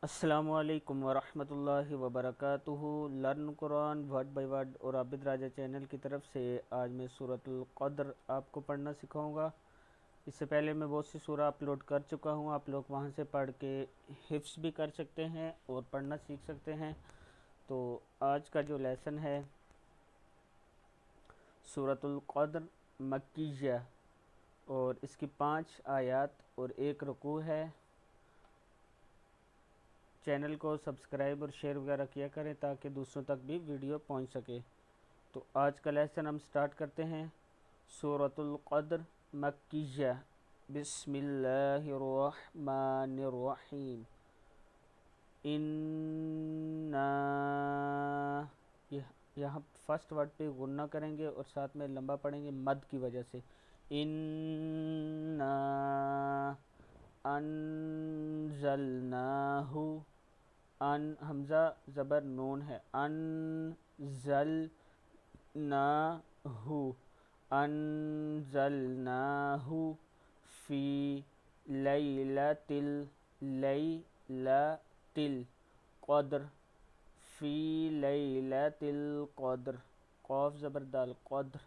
السلام علیکم ورحمۃ اللہ وبرکاتہ۔ Learn Quran word by word اور عابد راجہ چینل کی طرف سے آج میں سورۃ القدر آپ کو پڑھنا سکھاؤں گا۔ اس سے پہلے میں بہت سی سورہ اپلوڈ کر چکا ہوں، آپ لوگ وہاں سے پڑھ کے حفظ بھی کر سکتے ہیں اور پڑھنا سیکھ سکتے ہیں۔ تو آج کا جو لیسن ہے سورۃ القدر مکیہ اور اس کی 5 آیات اور 1 رکوع ہے۔ چینل کو سبسکرائب اور شیئر وغیرہ کیا کریں تاکہ دوسروں تک بھی ویڈیو پہنچ سکے۔ تو آج کا لیسن ہم سٹارٹ کرتے ہیں۔ سورۃ القدر مکیہ، بسم اللہ الرحمن الرحیم۔ یہاں فرسٹ ورڈ پہ غنہ کریں گے اور ساتھ میں لمبا پڑھیں گے مد کی وجہ سے۔ انزلناہ، ان حمزہ زبر نون ہے، انزلناہ فی لیلۃ القدر، فی لیلۃ القدر، قاف زبر دال قدر،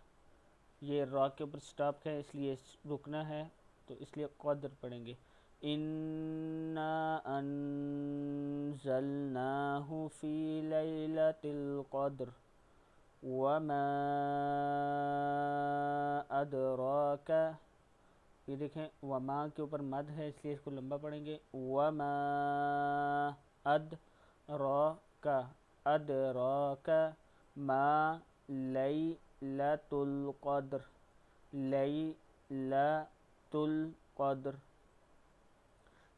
یہ را کے اوپر سٹاپ ہے اس لیے رکنا ہے، تو اس لیے قدر پڑھیں گے۔ اِنَّا أَنزَلْنَاهُ فِي لَيْلَةِ الْقَدْرِ وَمَا أَدْرَاكَ، یہ دیکھیں وما کے اوپر مد ہے اس لیے اس کو لمبا پڑھیں گے۔ وَمَا أَدْرَاكَ، أَدْرَاكَ ما لَيْلَةُ الْقَدْرِ، لَيْلَةُ الْقَدْرِ،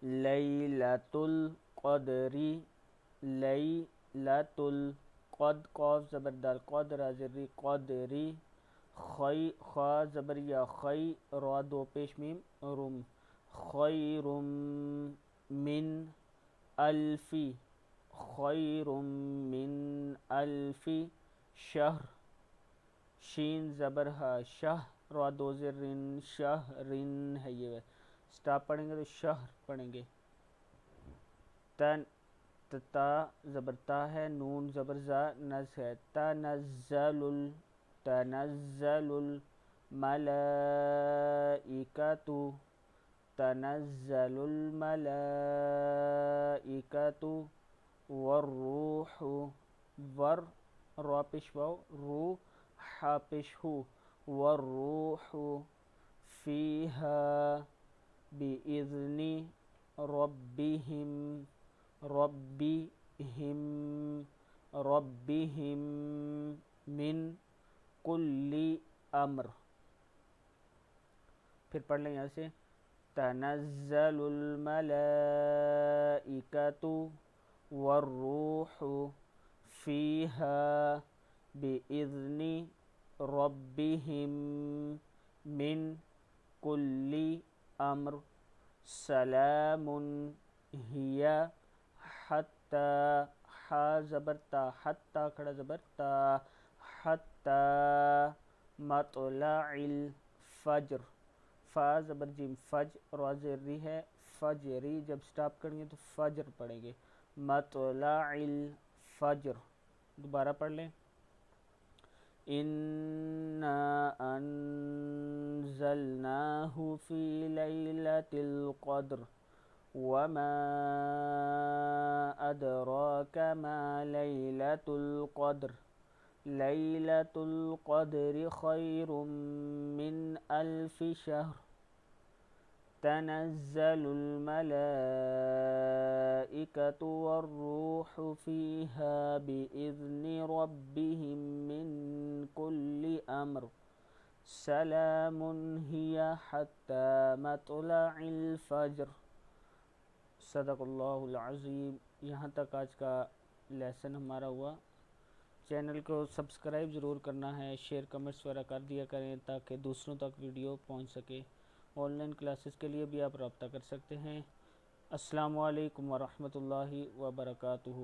لیلۃ القدری، لیلۃ القد، قاف زبر دال قدر زری قدری، خی خا زبر یا خی، را دو پیش میم رم، خیر من الف، خیر من الف شہر، شین زبر ہا شہ، را دو زرن شہرن ہے، یہ سٹاپ پڑھیں گے تو شہر پڑھیں گے۔ تا زبر تا ہے، نون زبر زا، نز ہے، تنزل الملائکۃ، تنزل الملائکۃ والروح، ور را پیش واو، روح ہا پیش ہو، والروح فیہا بِإِذْنِ رَبِّهِمْ من کل امر، پھر پڑھ لیں یہاں سے تنزل الملائکۃ والروح فیہا بِإِذْنِ رَبِّهِمْ من کل امر سلام ہی حتی، حا زبر تا، حتی کھڑا زبر تا، حتی مطلع الفجر، فا زبر جیم فج، را زری ہے فجری، جب سٹاپ کریں گے تو فجر پڑھیں گے، مطلع الفجر۔ دوبارہ پڑھ لیں۔ اِنَّا أَنزَلْنَاهُ فِي لَيْلَةِ الْقَدْرِ وَمَا أَدْرَاكَ مَا لَيْلَةُ الْقَدْرِ، لَيْلَةُ الْقَدْرِ خَيْرٌ مِّنْ أَلْفِ شَهْرٍ، تَنَزَّلُ الْمَلَائِكَةُ وَالرُّوحُ فِيهَا بِإِذْنِ رَبِّهِمْ مِنْ كُلِّ أَمْرٍ سَلَامٌ هِيَ حَتَّى مَطْلَعِ الْفَجْرِ۔ صدق اللہ العظیم۔ یہاں تک آج کا لیسن ہمارا ہوا۔ چینل کو سبسکرائب ضرور کرنا ہے، شیئر کمنٹس وغیرہ کر دیا کریں تاکہ دوسروں تک ویڈیو پہنچ سکے۔ آن لائن کلاسز کے لیے بھی آپ رابطہ کر سکتے ہیں۔ السلام علیکم ورحمۃ اللہ وبرکاتہ۔